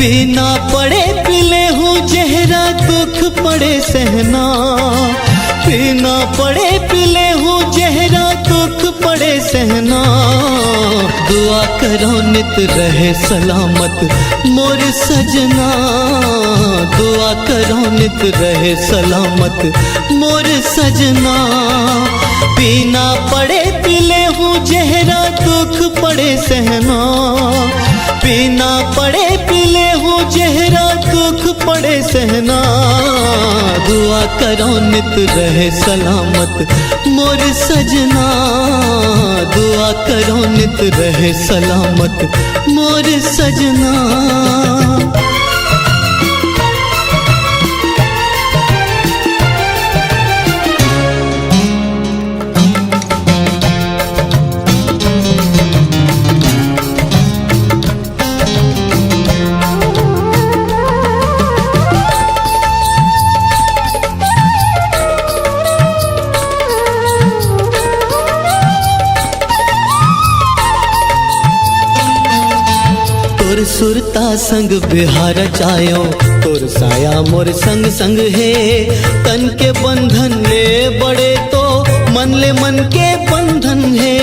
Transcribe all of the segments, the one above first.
पीना पड़े पिले हूँ जहरा दुख पड़े सहना, पीना पड़े पिले हूँ जहरा दुख पड़े सहना। दुआ करो नित रहे सलामत मोर सजना, दुआ करो नित रहे सलामत मोर सजना। पीना पड़े पिले हूँ जहरा दुख पड़े सहना, पीना पड़े पिले हूँ जहरा दुख पड़े सहना। दुआ करो नित रहे सलामत मोर सजना, दुआ करो नित रहे सलामत मोर सजना। तोर सुरता संग बिहार जायो, तोर साया मोर संग संग है। तन के बंधन ले बड़े तो मन ले मन के बंधन है।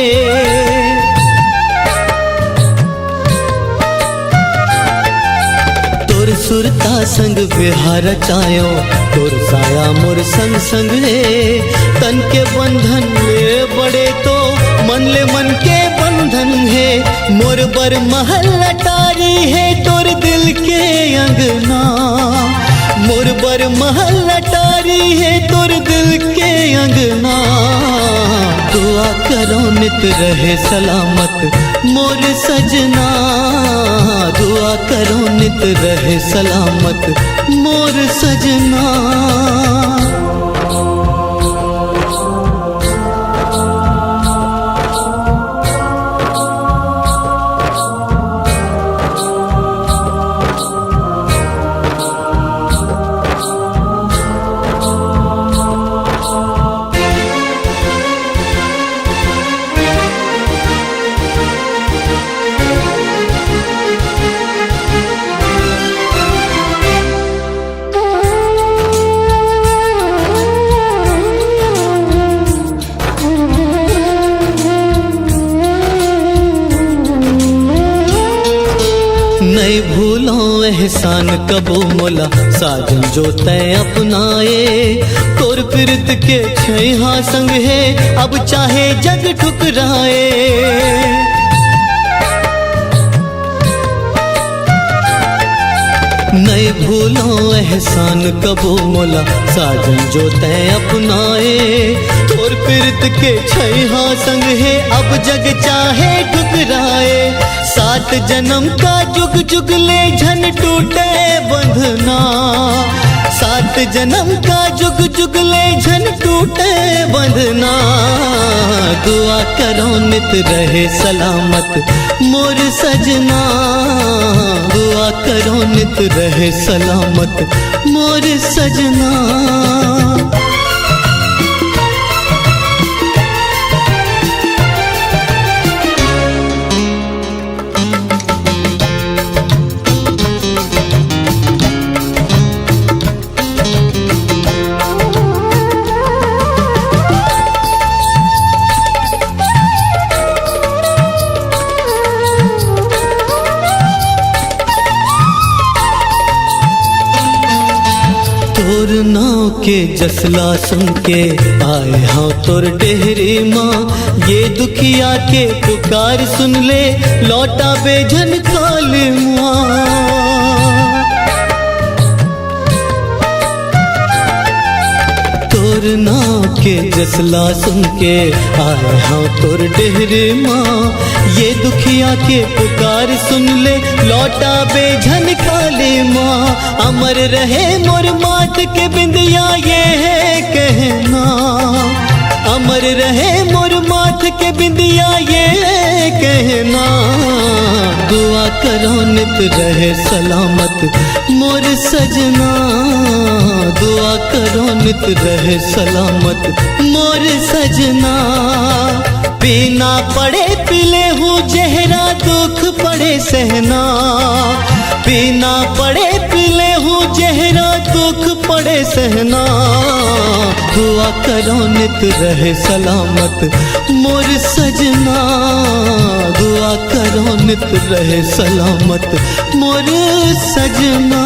तोर सुरता संग बिहार जायो, तोर साया मोर संग संग है। तन के बंधन ले बड़े तो मन ले मन के बंधन है। मोर बर महल अटारी है तोर दिल के अंगना, मोर बर महल अटारी है तोर दिल के अंगना। दुआ करो नित रहे सलामत मोर सजना, दुआ करो नित रहे सलामत मोर सजना। नहीं भूलो एहसान कबो मोला साजन जो तय अपनाए। तोर प्रीत के छैहा संग है अब चाहे जग ठुकराए। नहीं भूलो एहसान कबो मोला साजन जो तय अपनाए। तोर प्रीत के छैहा संग है अब जग चाहे ठुकराए। सात जन्म का जुग जुग ले झन टूटे बंधना, सात जन्म का जुग जुग ले झन टूटे बंधना। दुआ करो नित रहे सलामत मोर सजना, दुआ करो नित रहे सलामत मोर सजना। तोर नाव के जसला सुन के आए हाँ तोर डेहरी माँ। ये दुखिया के पुकार सुन ले लौटा बेझन काली माँ। तोर नाव के जसला सुन के आए हाँ तोर डेहरी माँ। ये दुखिया के पुकार सुन ले लौटा बेझन काली माँ। अमर रहे मोर माथ के बिंदिया ये है कहना, अमर रहे मोर माथ के बिंदिया ये है कहना। दुआ करो नित रहे सलामत मोर सजना, दुआ करो नित रहे सलामत मोर सजना। पीना पड़े पिले हूँ जहरा दुख पड़े सहना, पीना पड़े पीले हूँ जहरा दुख पड़े सहना। दुआ करो नित रहे सलामत मोर सजना, दुआ करो नित रहे सलामत मोर सजना।